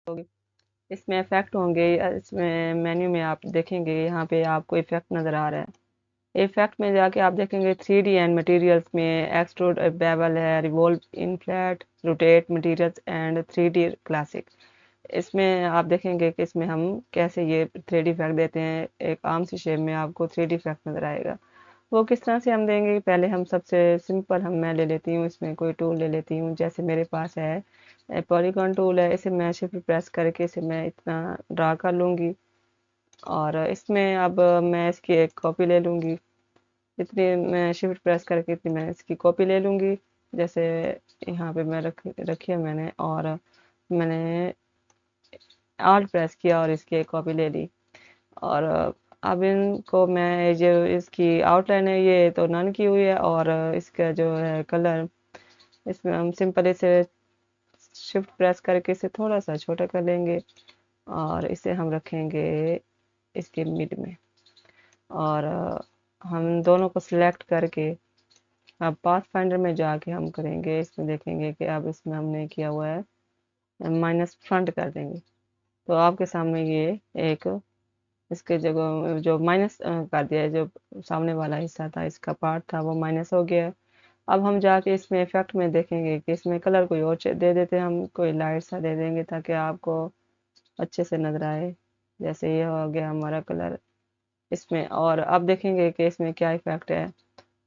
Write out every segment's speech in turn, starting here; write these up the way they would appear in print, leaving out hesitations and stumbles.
होगी। इसमें इफेक्ट होंगे, इसमें मेन्यू में आप देखेंगे यहाँ पे आपको इफेक्ट नज़र आ रहा है। इफेक्ट में जाके आप देखेंगे 3D एंड मटेरियल्स में एक्सट्रूड बेवल है, revolve in flat, rotate materials and 3D classic. इसमें आप देखेंगे कि इसमें हम कैसे ये 3D इफेक्ट देते हैं। एक आर्म सी शेप में आपको 3D इफेक्ट नज़र आएगा। वो किस तरह से हम देंगे, पहले हम सबसे सिंपल मैं ले लेती हूँ, इसमें कोई टूल ले लेती हूँ। जैसे मेरे पास है पॉलीगॉन टूल है, इसे मैं शिफ्ट प्रेस करके इसे मैं इतना ड्रा कर लूँगी और इसमें अब मैं इसकी एक कॉपी ले लूँगी। इतनी मैं शिफ्ट प्रेस करके इतनी मैं इसकी कॉपी ले लूँगी। जैसे यहाँ पे मैं रखी है मैंने, और मैंने ऑल्ट प्रेस किया और इसकी एक कॉपी ले ली। और अब इनको मैं जो इसकी आउटलाइन है ये तो नन की हुई है, और इसका जो है कलर, इसमें हम सिंपल इसे शिफ्ट प्रेस करके इसे थोड़ा सा छोटा कर लेंगे और इसे हम रखेंगे इसके मिड में। और हम दोनों को सिलेक्ट करके अब पाथ फाइंडर में जाके हम करेंगे, इसमें देखेंगे कि अब इसमें हमने किया हुआ है माइनस फ्रंट कर देंगे। तो आपके सामने ये एक इसके जगह जो माइनस कर दिया है, जो सामने वाला हिस्सा था इसका पार्ट था वो माइनस हो गया है। अब हम जाके इसमें इफेक्ट में देखेंगे कि इसमें कलर कोई और दे देते हैं, हम कोई लाइट सा दे देंगे ताकि आपको अच्छे से नजर आए। जैसे ये हो गया हमारा कलर इसमें। और अब देखेंगे कि इसमें क्या इफेक्ट है।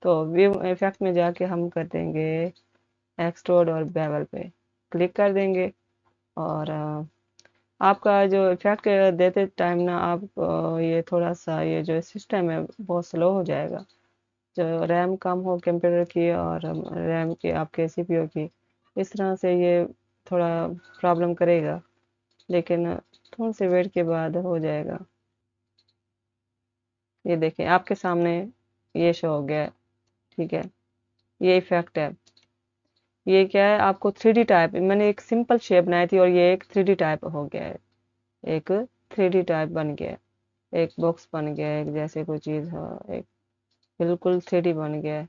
तो व्यू इफेक्ट में जाके हम कर देंगे एक्सट्रूड और बेवल पे क्लिक कर देंगे। और आपका जो इफेक्ट देते टाइम ना आप ये थोड़ा सा ये जो सिस्टम है बहुत स्लो हो जाएगा। जो रैम कम हो कंप्यूटर की और रैम की आपके सीपीयू की, इस तरह से ये थोड़ा प्रॉब्लम करेगा, लेकिन थोड़ी सी वेट के बाद हो जाएगा। ये देखें आपके सामने ये शो हो गया है। ठीक है, ये इफेक्ट है। ये क्या है, आपको 3D टाइप, मैंने एक सिंपल शेप बनाई थी और ये एक 3D टाइप हो गया है। एक 3D टाइप बन गया है, एक बॉक्स बन गया है, एक जैसे कोई चीज़ हो, एक बिल्कुल 3D बन गया है।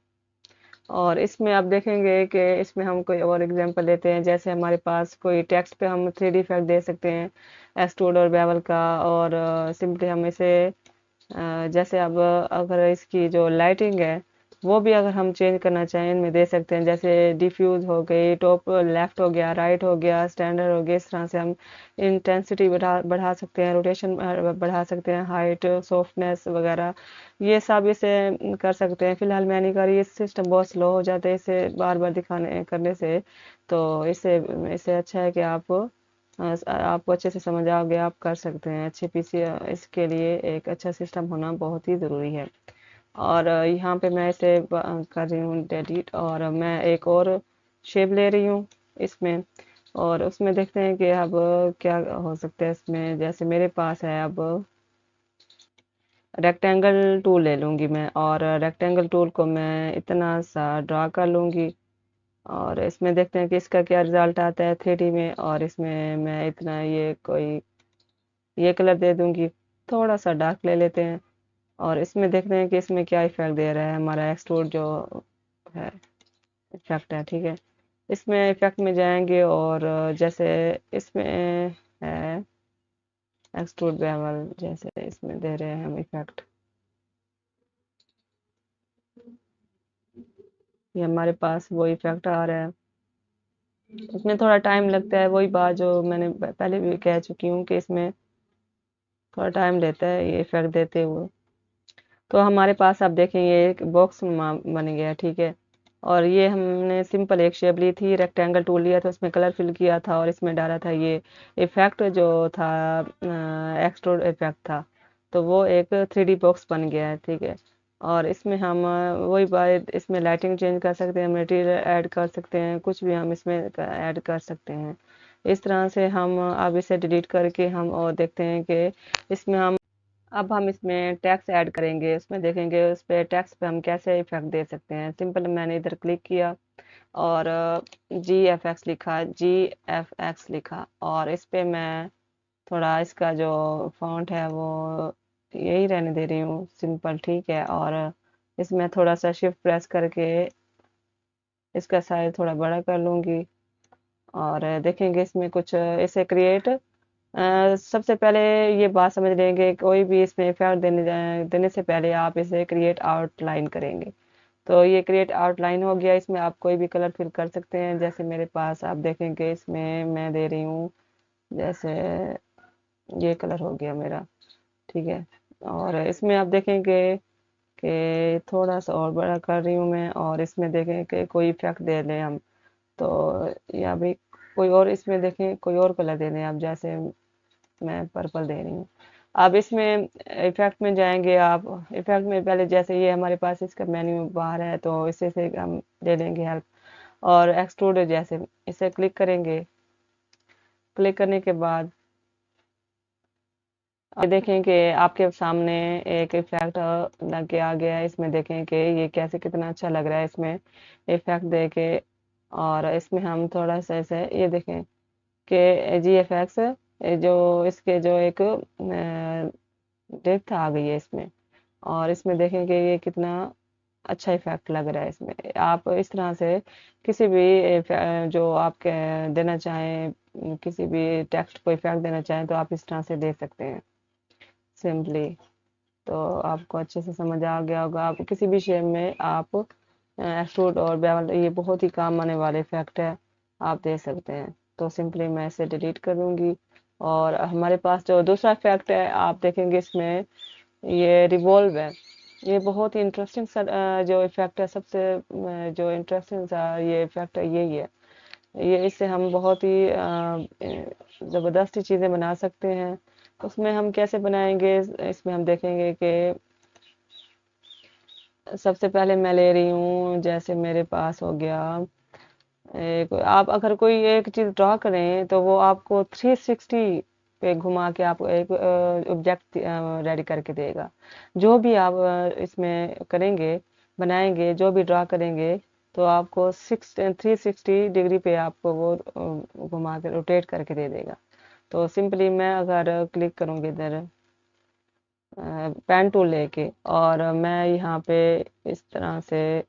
और इसमें आप देखेंगे कि इसमें हम कोई और एग्जांपल लेते हैं। जैसे हमारे पास कोई टेक्स्ट पे हम 3D इफेक्ट दे सकते हैं एक्सट्रूड और बेवल का। और सिंपली हम इसे जैसे अब अगर इसकी जो लाइटिंग है वो भी अगर हम चेंज करना चाहें इनमें दे सकते हैं। जैसे डिफ्यूज हो गई, टॉप लेफ्ट हो गया, राइट हो गया, स्टैंडर्ड हो गया। इस तरह से हम इंटेंसिटी बढ़ा सकते हैं, रोटेशन बढ़ा सकते हैं, हाइट, सॉफ्टनेस वगैरह ये सब इसे कर सकते हैं। फिलहाल मैं नहीं कर रही, ये सिस्टम बहुत स्लो हो जाता है इसे बार बार दिखाने करने से। तो इसे इससे अच्छा है कि आपको अच्छे से समझ आओगे, आप कर सकते हैं अच्छे पीसी। इसके लिए एक अच्छा सिस्टम होना बहुत ही ज़रूरी है। और यहाँ पे मैं इसे कर रही हूँ डिलीट, और मैं एक और शेप ले रही हूँ इसमें। और उसमें देखते हैं कि अब क्या हो सकता है इसमें। जैसे मेरे पास है अब रेक्टेंगल टूल ले लूँगी मैं, और रेक्टेंगल टूल को मैं इतना सा ड्रा कर लूँगी। और इसमें देखते हैं कि इसका क्या रिजल्ट आता है 3D में। और इसमें मैं इतना ये कोई ये कलर दे दूंगी, थोड़ा सा डार्क ले लेते हैं। और इसमें देखते हैं कि इसमें क्या इफेक्ट दे रहा है हमारा एक्सट्रूड जो है इफेक्ट है। ठीक है, इसमें इफेक्ट में जाएंगे और जैसे इसमें है एक्सट्रूड बेवल, जैसे इसमें दे रहे हैं हम इफेक्ट, ये हमारे पास वो इफेक्ट आ रहा है। इसमें थोड़ा टाइम लगता है, वही बात जो मैंने पहले भी कह चुकी हूँ कि इसमें थोड़ा टाइम लेता है ये इफेक्ट देते हुए। तो हमारे पास आप देखेंगे एक बॉक्स बन गया। ठीक है, और ये हमने सिंपल एक शेप ली थी, रेक्टेंगल टूल लिया था, उसमें कलर फिल किया था और इसमें डाला था ये इफेक्ट जो था एक्सट्रूड इफेक्ट था। तो वो एक 3D बॉक्स बन गया है। ठीक है, और इसमें हम वही बात, इसमें लाइटिंग चेंज कर सकते हैं, मटेरियल ऐड कर सकते हैं, कुछ भी हम इसमें ऐड कर सकते हैं। इस तरह से हम अब इसे डिलीट करके हम और देखते हैं कि इसमें अब हम इसमें टैक्स ऐड करेंगे। उसमें देखेंगे उस पे टैक्स पे हम कैसे इफेक्ट दे सकते हैं। सिंपल मैंने इधर क्लिक किया और GFX लिखा, GFX लिखा, और इस पे मैं थोड़ा इसका जो फॉन्ट है वो यही रहने दे रही हूँ सिंपल। ठीक है, और इसमें थोड़ा सा शिफ्ट प्रेस करके इसका साइज थोड़ा बड़ा कर लूँगी। और देखेंगे इसमें कुछ इसे क्रिएट सबसे पहले ये बात समझ लेंगे, कोई भी इसमें इफेक्ट देने से पहले आप इसे क्रिएट आउटलाइन करेंगे। तो ये क्रिएट आउटलाइन हो गया, इसमें आप कोई भी कलर फिल कर सकते हैं। जैसे मेरे पास आप देखेंगे इसमें मैं दे रही हूँ, जैसे ये कलर हो गया मेरा, ठीक है। और इसमें आप देखेंगे कि थोड़ा सा और बड़ा कर रही हूँ मैं, और इसमें देखें कि कोई इफेक्ट दे लें हम, तो या भी कोई और इसमें देखें कोई और कलर दे दें आप, जैसे मैं पर्पल दे रही हूँ। अब इसमें इफेक्ट में जाएंगे आप, इफेक्ट में पहले जैसे ये हमारे पास इसका मेन्यू बाहर है, तो इसे से हम ले लेंगे हेल्प, और एक्सट्रूड जैसे इसे क्लिक करेंगे। क्लिक करने के बाद ये देखें कि आपके सामने एक इफेक्ट लग के आ गया है। इसमें देखें कि ये कैसे कितना अच्छा लग रहा है इसमें इफेक्ट दे के। और इसमें हम थोड़ा सा ऐसे ये देखें कि जी एफ एक्स जो इसके जो एक डेप्थ आ गई है इसमें, और इसमें देखें कि ये कितना अच्छा इफेक्ट लग रहा है इसमें। आप इस तरह से किसी भी जो आप देना चाहें, किसी भी टेक्स्ट को इफेक्ट देना चाहें, तो आप इस तरह से दे सकते हैं सिंपली। तो आपको अच्छे से समझ आ गया होगा। आप किसी भी शेप में आप एक्सट्रूड और बेवल, ये बहुत ही काम आने वाले इफेक्ट है, आप दे सकते हैं। तो सिंपली मैं इसे डिलीट कर दूंगी। और हमारे पास जो दूसरा इफेक्ट है आप देखेंगे इसमें, ये रिवॉल्व है। ये बहुत ही इंटरेस्टिंग जो इफेक्ट है, सबसे जो इंटरेस्टिंग सा ये इफेक्ट है यही है। ये इससे हम बहुत ही ज़बरदस्ती चीज़ें बना सकते हैं। उसमें हम कैसे बनाएंगे, इसमें हम देखेंगे कि सबसे पहले मैं ले रही हूँ, जैसे मेरे पास हो गया एक, आप अगर कोई एक चीज़ ड्रा करें तो वो आपको 360 पे घुमा के आपको एक ऑब्जेक्ट रेडी करके देगा। जो भी आप इसमें करेंगे, बनाएंगे, जो भी ड्रा करेंगे, तो आपको 360 डिग्री पे आपको वो घुमा के रोटेट करके दे देगा। तो सिंपली मैं अगर क्लिक करूँगी इधर पेन टूल लेके, और मैं यहाँ पे इस तरह से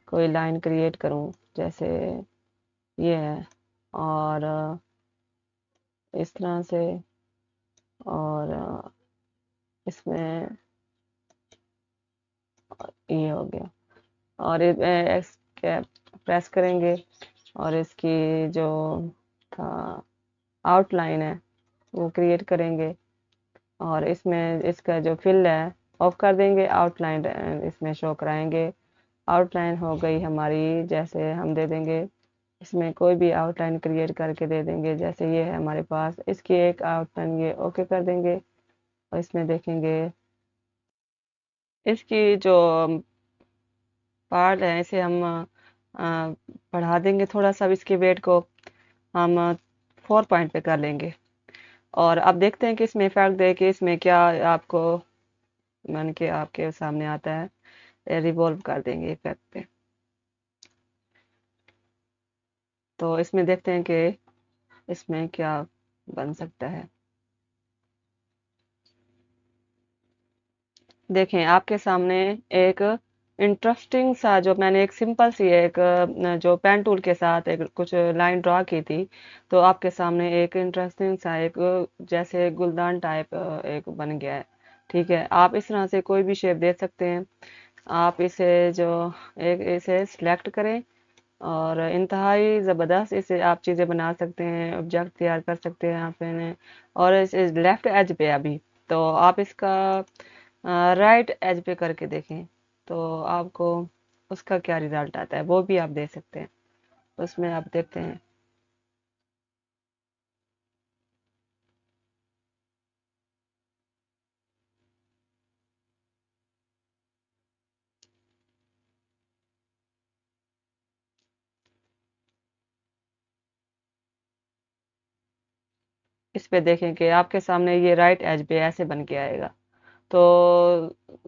कोई लाइन क्रिएट करूँ, जैसे ये है, और इस तरह से, और इसमें ये हो गया, और एक्स के प्रेस करेंगे, और इसकी जो था आउटलाइन है वो क्रिएट करेंगे, और इसमें इसका जो फिल है ऑफ कर देंगे, आउटलाइन इसमें शो कराएंगे। आउटलाइन हो गई हमारी, जैसे हम दे देंगे इसमें कोई भी आउटलाइन क्रिएट करके दे देंगे, जैसे ये है हमारे पास, इसकी एक आउटलाइन ये ओके कर देंगे। और इसमें देखेंगे इसकी जो पार्ट है इसे हम बढ़ा देंगे थोड़ा सा, अब इसके वेट को हम 4 पॉइंट पे कर लेंगे। और अब देखते हैं कि इसमें इफेक्ट दे के इसमें क्या आपको बन के आपके सामने आता है। रिवॉल्व कर देंगे इफेक्ट पे, तो इसमें देखते हैं कि इसमें क्या बन सकता है। देखें आपके सामने एक इंटरेस्टिंग सा, जो मैंने एक सिंपल सी एक जो पेन टूल के साथ एक कुछ लाइन ड्रा की थी, तो आपके सामने एक इंटरेस्टिंग सा एक जैसे गुलदान टाइप एक बन गया है। ठीक है, आप इस तरह से कोई भी शेप दे सकते हैं। आप इसे जो एक इसे सिलेक्ट करें, और इंतहाई ज़बरदस्त इसे आप चीज़ें बना सकते हैं, ऑब्जेक्ट तैयार कर सकते हैं आप इन्हें। और इस लेफ्ट एज पे अभी, तो आप इसका राइट एज पे करके देखें, तो आपको उसका क्या रिजल्ट आता है वो भी आप दे सकते हैं। उसमें आप देखते हैं, इस पे देखें कि आपके सामने ये राइट एज पे ऐसे बन के आएगा। तो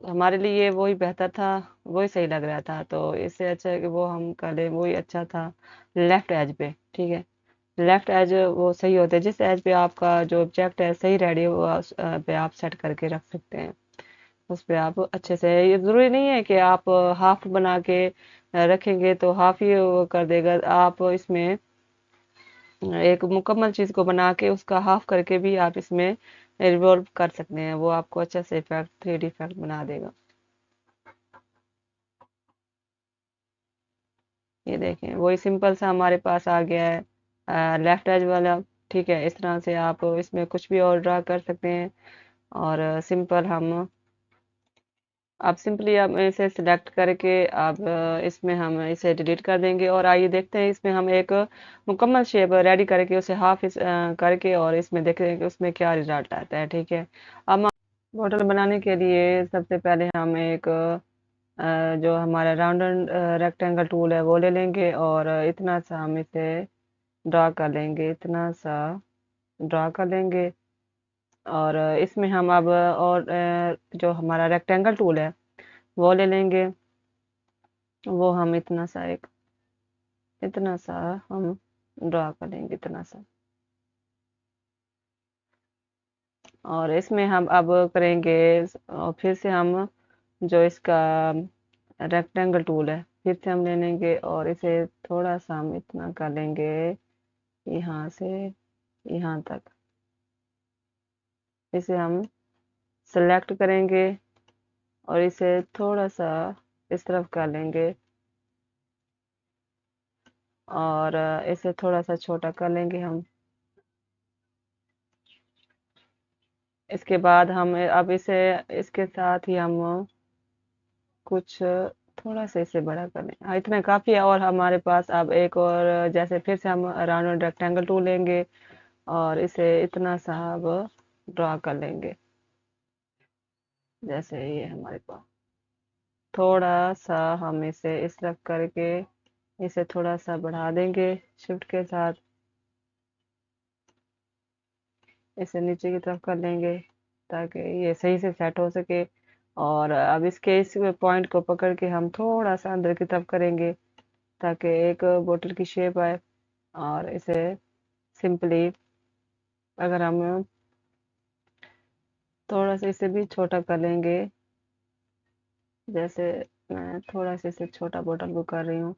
हमारे लिए वही बेहतर था, वही सही लग रहा था, तो इससे अच्छा है कि वो हम कर लें, वही अच्छा था लेफ्ट एज पे। ठीक है, लेफ्ट एज वो सही होता है, जिस एज पे आपका जो ऑब्जेक्ट है सही रेडी है, वो पे आप सेट करके रख सकते हैं। उस पे आप अच्छे से, ये ज़रूरी नहीं है कि आप हाफ बना के रखेंगे तो हाफ ही वो कर देगा। आप इसमें एक मुकम्मल चीज़ को बना के उसका हाफ करके भी आप इसमें रिवॉल्व कर सकते हैं, वो आपको अच्छा से इफेक्ट 3D इफेक्ट बना देगा। ये देखें वही सिंपल सा हमारे पास आ गया है लेफ्ट एज वाला। ठीक है, इस तरह से आप इसमें कुछ भी और ड्रा कर सकते हैं। और सिंपल हम आप सिंपली आप इसे सिलेक्ट करके आप इसमें हम इसे डिलीट कर देंगे। और आइए देखते हैं इसमें हम एक मुकम्मल शेप रेडी करके उसे हाफ करके और इसमें देखें कि उसमें क्या रिजल्ट आता है। ठीक है, अब बॉटल बनाने के लिए सबसे पहले हम एक जो हमारा राउंड रेक्टेंगल टूल है वो ले लेंगे और इतना सा हम इसे ड्रा कर लेंगे, इतना सा ड्रा कर लेंगे। और इसमें हम अब और जो हमारा रेक्टेंगल टूल है वो ले लेंगे, वो हम इतना सा हम ड्रा कर लेंगे, इतना सा। और इसमें हम अब करेंगे और फिर से हम जो इसका रेक्टेंगल टूल है फिर से हम ले लेंगे और इसे थोड़ा सा हम इतना कर लेंगे, यहाँ से यहाँ तक। इसे हम सेलेक्ट करेंगे और इसे थोड़ा सा इस तरफ कर लेंगे और इसे थोड़ा सा छोटा कर लेंगे हम। इसके बाद हम अब इसे इसके साथ ही हम कुछ थोड़ा सा इसे बड़ा कर लें। हाँ, इतना काफ़ी है। और हमारे पास अब एक और जैसे फिर से हम राउंड रेक्टेंगल टूल लेंगे और इसे इतना सा अब ड्रा कर लेंगे, जैसे ये हमारे पास थोड़ा सा हम इसे इस तरफ करके इसे थोड़ा सा बढ़ा देंगे शिफ्ट के साथ, इसे नीचे की तरफ कर लेंगे ताकि ये सही से सेट हो सके। और अब इसके इस पॉइंट को पकड़ के हम थोड़ा सा अंदर की तरफ करेंगे ताकि एक बोतल की शेप आए। और इसे सिंपली अगर हम थोड़ा सा इसे भी छोटा कर लेंगे, जैसे मैं थोड़ा सा इसे छोटा बोतल को कर रही हूँ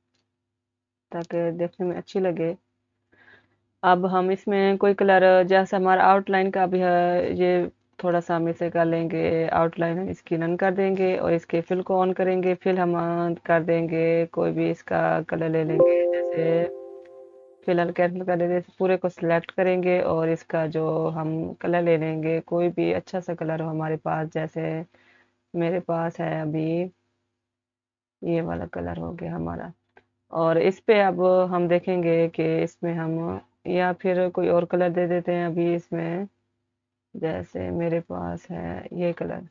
ताकि देखने में अच्छी लगे। अब हम इसमें कोई कलर जैसे हमारा आउटलाइन का भी है, ये थोड़ा सा हम इसे कर लेंगे आउटलाइन, हम इसकी नन कर देंगे और इसके फिल को ऑन करेंगे। फिर हम कर देंगे कोई भी इसका कलर ले लेंगे, जैसे फिलहाल कैंसिल कर देंगे, पूरे को सिलेक्ट करेंगे और इसका जो हम कलर ले लेंगे कोई भी अच्छा सा कलर हो हमारे पास। जैसे मेरे पास है अभी ये वाला कलर हो गया हमारा। और इस पे अब हम देखेंगे कि इसमें हम या फिर कोई और कलर दे देते हैं अभी इसमें, जैसे मेरे पास है ये कलर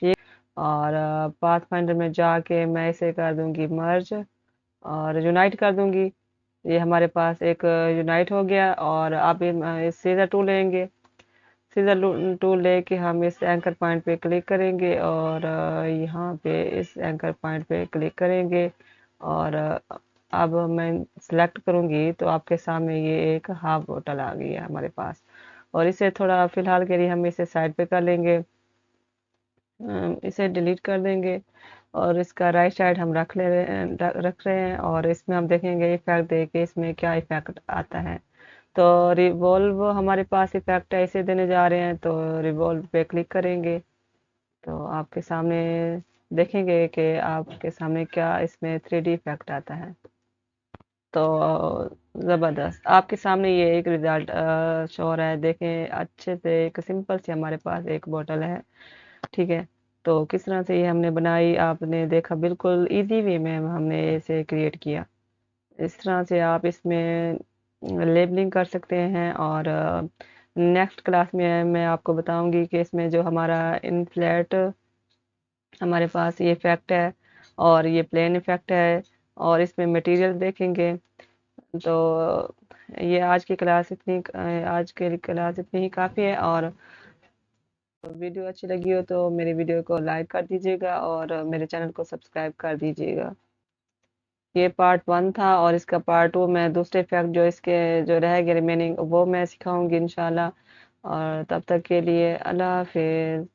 ये। और पाथ फाइंडर में जाके मैं इसे कर दूंगी मर्ज और यूनाइट कर दूंगी। ये हमारे पास एक यूनाइट हो गया। और आप इस सीजर टूल लेंगे, सीजर टूल लेके हम इस एंकर पॉइंट पे क्लिक करेंगे और यहाँ पे इस एंकर पॉइंट पे क्लिक करेंगे। और अब मैं सिलेक्ट करूँगी तो आपके सामने ये एक हाफ बोतल आ गई है हमारे पास। और इसे थोड़ा फिलहाल के लिए हम इसे साइड पे कर लेंगे, इसे डिलीट कर देंगे और इसका राइट साइड हम रख रहे हैं। और इसमें हम देखेंगे इफेक्ट दे के इसमें क्या इफेक्ट आता है। तो रिवॉल्व हमारे पास इफेक्ट ऐसे देने जा रहे हैं, तो रिवॉल्व पे क्लिक करेंगे तो आपके सामने देखेंगे कि आपके सामने क्या इसमें 3D इफेक्ट आता है। तो ज़बरदस्त आपके सामने ये एक रिजल्ट शो हो रहा है। देखें अच्छे से एक सिंपल सी हमारे पास एक बोतल है। ठीक है, तो किस तरह से ये हमने बनाई आपने देखा, बिल्कुल इजी वे में हमने इसे क्रिएट किया। इस तरह से आप इसमें लेबलिंग कर सकते हैं। और नेक्स्ट क्लास में मैं आपको बताऊंगी कि इसमें जो हमारा इनफ्लेट हमारे पास ये इफेक्ट है और ये प्लेन इफेक्ट है और इसमें मटेरियल देखेंगे। तो ये आज के क्लास इतनी ही काफ़ी है। और वीडियो अच्छी लगी हो तो मेरे वीडियो को लाइक कर दीजिएगा और मेरे चैनल को सब्सक्राइब कर दीजिएगा। ये पार्ट 1 था और इसका पार्ट 2 मैं दूसरे फैक्ट जो इसके जो रह गए रिमेनिंग वो मैं सिखाऊंगी इंशाल्लाह। और तब तक के लिए अल्लाह हाफिज़।